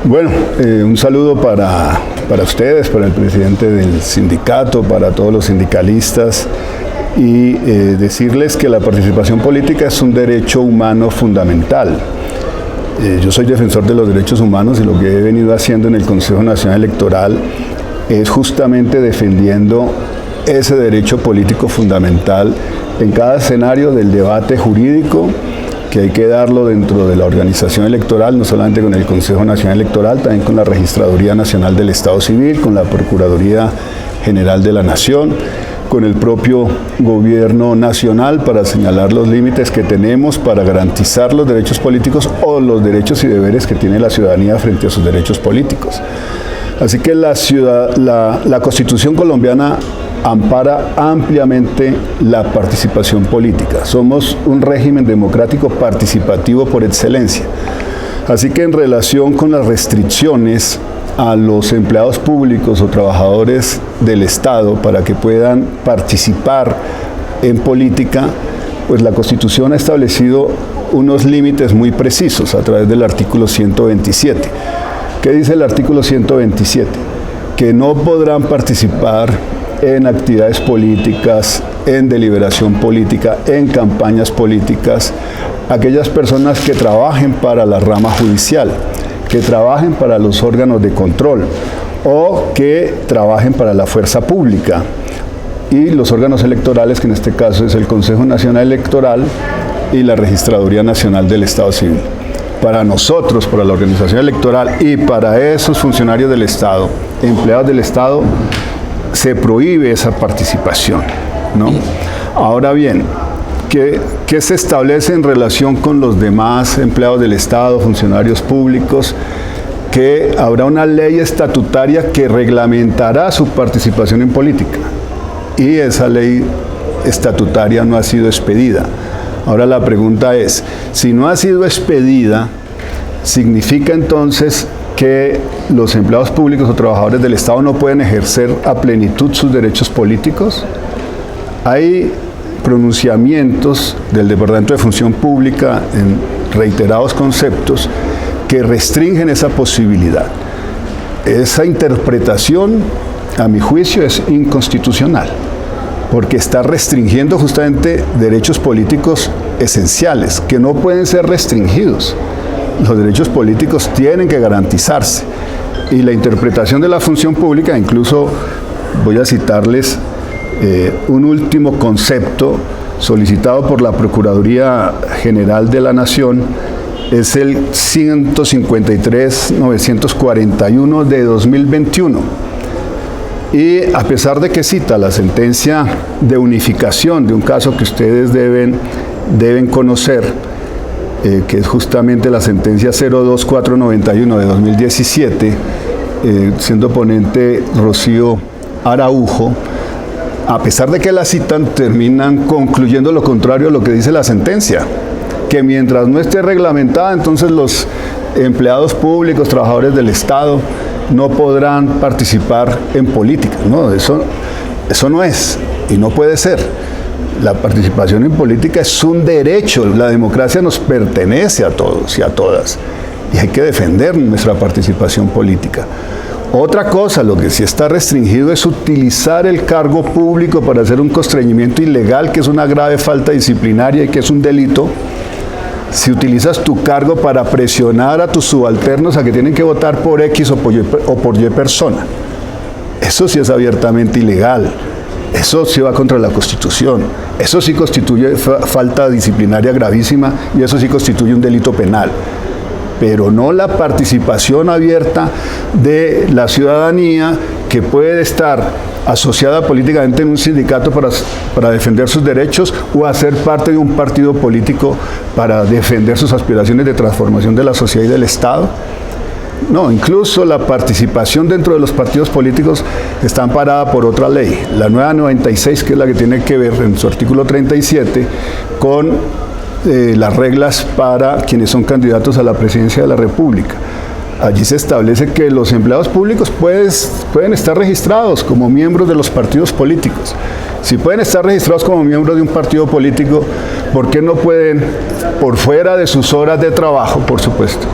Bueno, un saludo para ustedes, para el presidente del sindicato, para todos los sindicalistas y decirles que la participación política es un derecho humano fundamental. Yo soy defensor de los derechos humanos y lo que he venido haciendo en el Consejo Nacional Electoral es justamente defendiendo ese derecho político fundamental en cada escenario del debate jurídico, que hay que darlo dentro de la organización electoral, no solamente con el Consejo Nacional Electoral, también con la Registraduría Nacional del Estado Civil, con la Procuraduría General de la Nación, con el propio gobierno nacional para señalar los límites que tenemos para garantizar los derechos políticos o los derechos y deberes que tiene la ciudadanía frente a sus derechos políticos. Así que la Constitución colombiana ampara ampliamente la participación política. Somos un régimen democrático participativo por excelencia. Así que en relación con las restricciones a los empleados públicos o trabajadores del Estado para que puedan participar en política, pues la Constitución ha establecido unos límites muy precisos a través del artículo 127. ¿Qué dice el artículo 127? Que no podrán participar en actividades políticas, en deliberación política, en campañas políticas, aquellas personas que trabajen para la rama judicial, que trabajen para los órganos de control o que trabajen para la fuerza pública y los órganos electorales, que en este caso es el Consejo Nacional Electoral y la Registraduría Nacional del Estado Civil. Para nosotros, para la organización electoral y para esos funcionarios del Estado, empleados del Estado, se prohíbe esa participación, ¿no? Ahora bien, ¿qué se establece en relación con los demás empleados del Estado, funcionarios públicos? Que habrá una ley estatutaria que reglamentará su participación en política y esa ley estatutaria no ha sido expedida. Ahora la pregunta es, si no ha sido expedida, ¿significa entonces que los empleados públicos o trabajadores del Estado no pueden ejercer a plenitud sus derechos políticos? Hay pronunciamientos del Departamento de Función Pública en reiterados conceptos que restringen esa posibilidad. Esa interpretación, a mi juicio, es inconstitucional, porque está restringiendo justamente derechos políticos esenciales, que no pueden ser restringidos. Los derechos políticos tienen que garantizarse. Y la interpretación de la función pública, incluso voy a citarles un último concepto solicitado por la Procuraduría General de la Nación, es el 153.941 de 2021. Y a pesar de que cita la sentencia de unificación de un caso que ustedes deben conocer, que es justamente la sentencia 02491 de 2017, siendo ponente Rocío Araujo, a pesar de que la citan, terminan concluyendo lo contrario a lo que dice la sentencia, que mientras no esté reglamentada, entonces los empleados públicos, trabajadores del Estado, no podrán participar en política. No, eso no es y no puede ser. La participación en política es un derecho, la democracia nos pertenece a todos y a todas y hay que defender nuestra participación política. Otra cosa, lo que sí está restringido es utilizar el cargo público para hacer un constreñimiento ilegal, que es una grave falta disciplinaria y que es un delito. Si utilizas tu cargo para presionar a tus subalternos a que tienen que votar por X o por Y persona, eso sí es abiertamente ilegal. Eso sí va contra la Constitución, eso sí constituye falta disciplinaria gravísima y eso sí constituye un delito penal, pero no la participación abierta de la ciudadanía que puede estar asociada políticamente en un sindicato para defender sus derechos o hacer parte de un partido político para defender sus aspiraciones de transformación de la sociedad y del Estado. No, incluso la participación dentro de los partidos políticos está amparada por otra ley, la nueva 96, que es la que tiene que ver en su artículo 37 con las reglas para quienes son candidatos a la presidencia de la República. Allí se establece que los empleados públicos pueden estar registrados como miembros de los partidos políticos. Si pueden estar registrados como miembros de un partido político, ¿por qué no pueden, por fuera de sus horas de trabajo, por supuesto,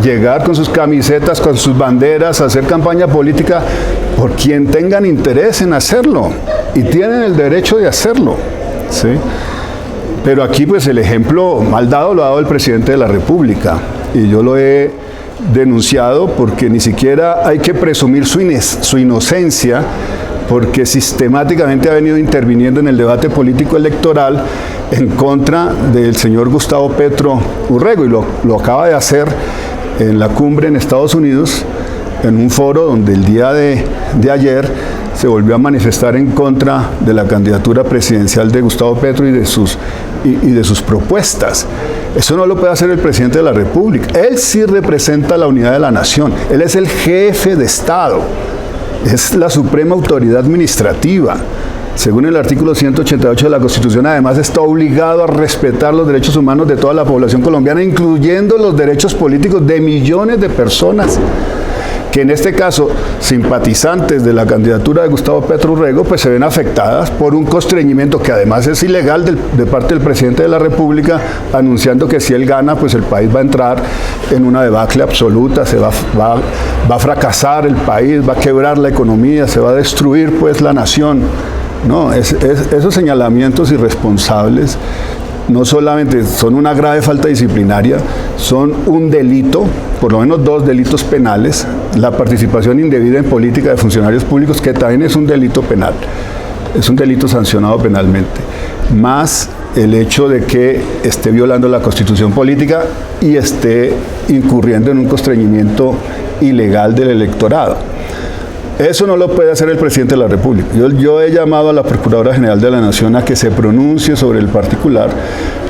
llegar con sus camisetas, con sus banderas, a hacer campaña política por quien tengan interés en hacerlo y tienen el derecho de hacerlo, ¿sí? Pero aquí pues el ejemplo mal dado lo ha dado el presidente de la República y yo lo he denunciado porque ni siquiera hay que presumir su inocencia, porque sistemáticamente ha venido interviniendo en el debate político electoral en contra del señor Gustavo Petro Urrego, y lo acaba de hacer en la cumbre en Estados Unidos, en un foro donde el día de ayer se volvió a manifestar en contra de la candidatura presidencial de Gustavo Petro y de sus propuestas. Eso no lo puede hacer el presidente de la República. Él sí representa la unidad de la nación. Él es el jefe de Estado. Es la suprema autoridad administrativa. Según el artículo 188 de la Constitución, además está obligado a respetar los derechos humanos de toda la población colombiana, incluyendo los derechos políticos de millones de personas, que en este caso, simpatizantes de la candidatura de Gustavo Petro Urrego, pues se ven afectadas por un constreñimiento que además es ilegal de parte del presidente de la República, anunciando que si él gana, pues el país va a entrar en una debacle absoluta, va a fracasar el país, va a quebrar la economía, se va a destruir pues la nación. No, esos señalamientos irresponsables no solamente son una grave falta disciplinaria, son un delito, por lo menos 2 delitos penales, la participación indebida en política de funcionarios públicos, que también es un delito penal, es un delito sancionado penalmente, más el hecho de que esté violando la Constitución política y esté incurriendo en un constreñimiento ilegal del electorado. Eso no lo puede hacer el presidente de la República. Yo he llamado a la Procuradora General de la Nación a que se pronuncie sobre el particular.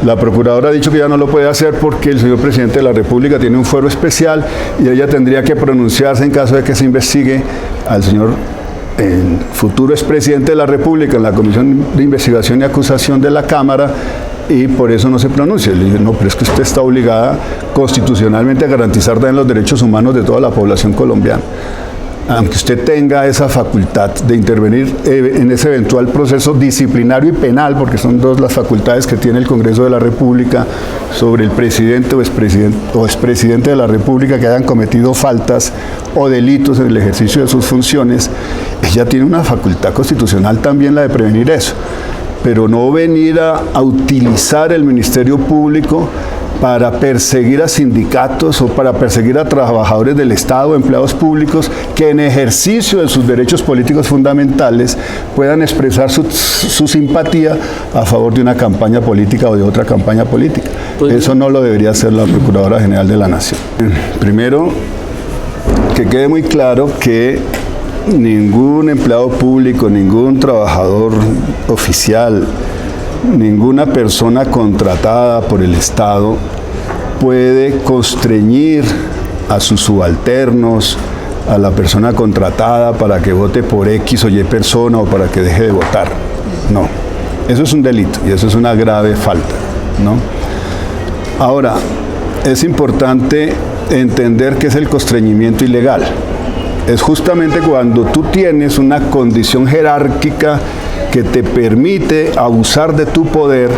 La Procuradora ha dicho que ya no lo puede hacer porque el señor presidente de la República tiene un fuero especial y ella tendría que pronunciarse en caso de que se investigue al señor futuro expresidente de la República en la Comisión de Investigación y Acusación de la Cámara, y por eso no se pronuncia. Le dije, no, pero es que usted está obligada constitucionalmente a garantizar también los derechos humanos de toda la población colombiana. Aunque usted tenga esa facultad de intervenir en ese eventual proceso disciplinario y penal, porque son 2 las facultades que tiene el Congreso de la República sobre el presidente o expresidente de la República que hayan cometido faltas o delitos en el ejercicio de sus funciones, ella tiene una facultad constitucional también, la de prevenir eso, pero no venir a utilizar el Ministerio Público para perseguir a sindicatos o para perseguir a trabajadores del Estado, empleados públicos, que en ejercicio de sus derechos políticos fundamentales puedan expresar su simpatía a favor de una campaña política o de otra campaña política. Eso no lo debería hacer la Procuradora General de la Nación. Primero, que quede muy claro que ningún empleado público, ningún trabajador oficial, ninguna persona contratada por el Estado puede constreñir a sus subalternos, a la persona contratada para que vote por X o Y persona o para que deje de votar. No, eso es un delito y eso es una grave falta, ¿no? Ahora, es importante entender qué es el constreñimiento ilegal. Es justamente cuando tú tienes una condición jerárquica que te permite abusar de tu poder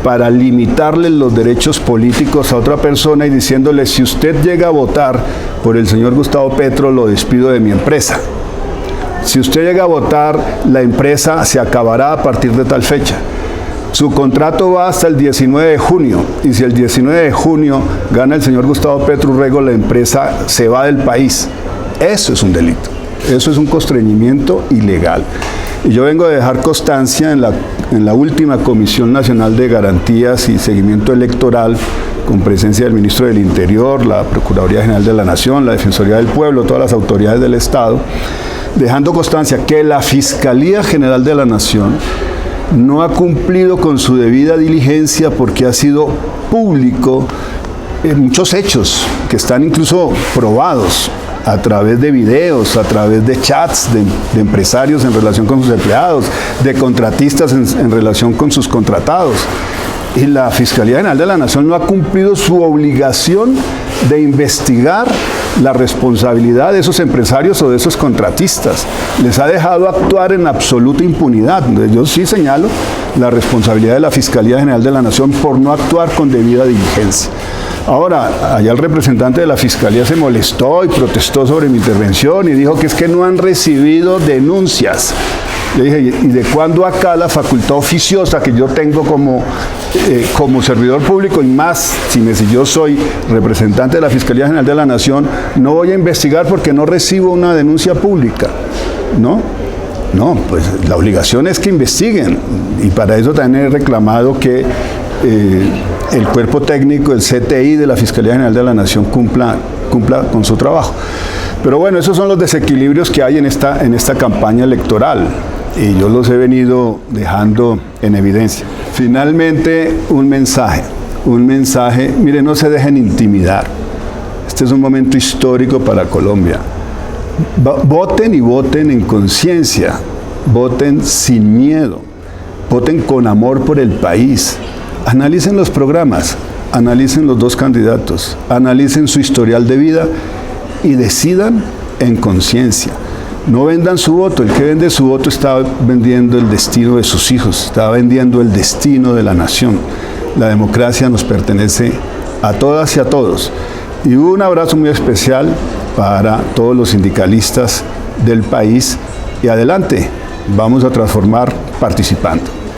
para limitarle los derechos políticos a otra persona y diciéndole, si usted llega a votar por el señor Gustavo Petro, lo despido de mi empresa. Si usted llega a votar, la empresa se acabará a partir de tal fecha. Su contrato va hasta el 19 de junio y si el 19 de junio gana el señor Gustavo Petro Urrego, la empresa se va del país. Eso es un delito, eso es un constreñimiento ilegal. Y yo vengo a dejar constancia en la última Comisión Nacional de Garantías y Seguimiento Electoral, con presencia del Ministro del Interior, la Procuraduría General de la Nación, la Defensoría del Pueblo, todas las autoridades del Estado, dejando constancia que la Fiscalía General de la Nación no ha cumplido con su debida diligencia porque ha sido público en muchos hechos que están incluso probados a través de videos, a través de chats de empresarios en relación con sus empleados, de contratistas en relación con sus contratados. Y la Fiscalía General de la Nación no ha cumplido su obligación de investigar la responsabilidad de esos empresarios o de esos contratistas. Les ha dejado actuar en absoluta impunidad. Entonces, yo sí señalo la responsabilidad de la Fiscalía General de la Nación por no actuar con debida diligencia. Ahora, allá el representante de la Fiscalía se molestó y protestó sobre mi intervención y dijo que es que no han recibido denuncias. Le dije, ¿y de cuándo acá la facultad oficiosa que yo tengo como servidor público y más, si yo soy representante de la Fiscalía General de la Nación, no voy a investigar porque no recibo una denuncia pública? ¿No? No, pues la obligación es que investiguen, y para eso también he reclamado que el cuerpo técnico, el CTI de la Fiscalía General de la Nación cumpla con su trabajo. Pero bueno, esos son los desequilibrios que hay en esta campaña electoral, y yo los he venido dejando en evidencia. Finalmente, un mensaje, mire, no se dejen intimidar. Este es un momento histórico para Colombia. Voten y voten en conciencia, voten sin miedo, voten con amor por el país. Analicen los programas, analicen los dos candidatos, analicen su historial de vida y decidan en conciencia. No vendan su voto. El que vende su voto está vendiendo el destino de sus hijos, está vendiendo el destino de la nación. La democracia nos pertenece a todas y a todos. Y un abrazo muy especial para todos los sindicalistas del país. Y adelante, vamos a transformar participando.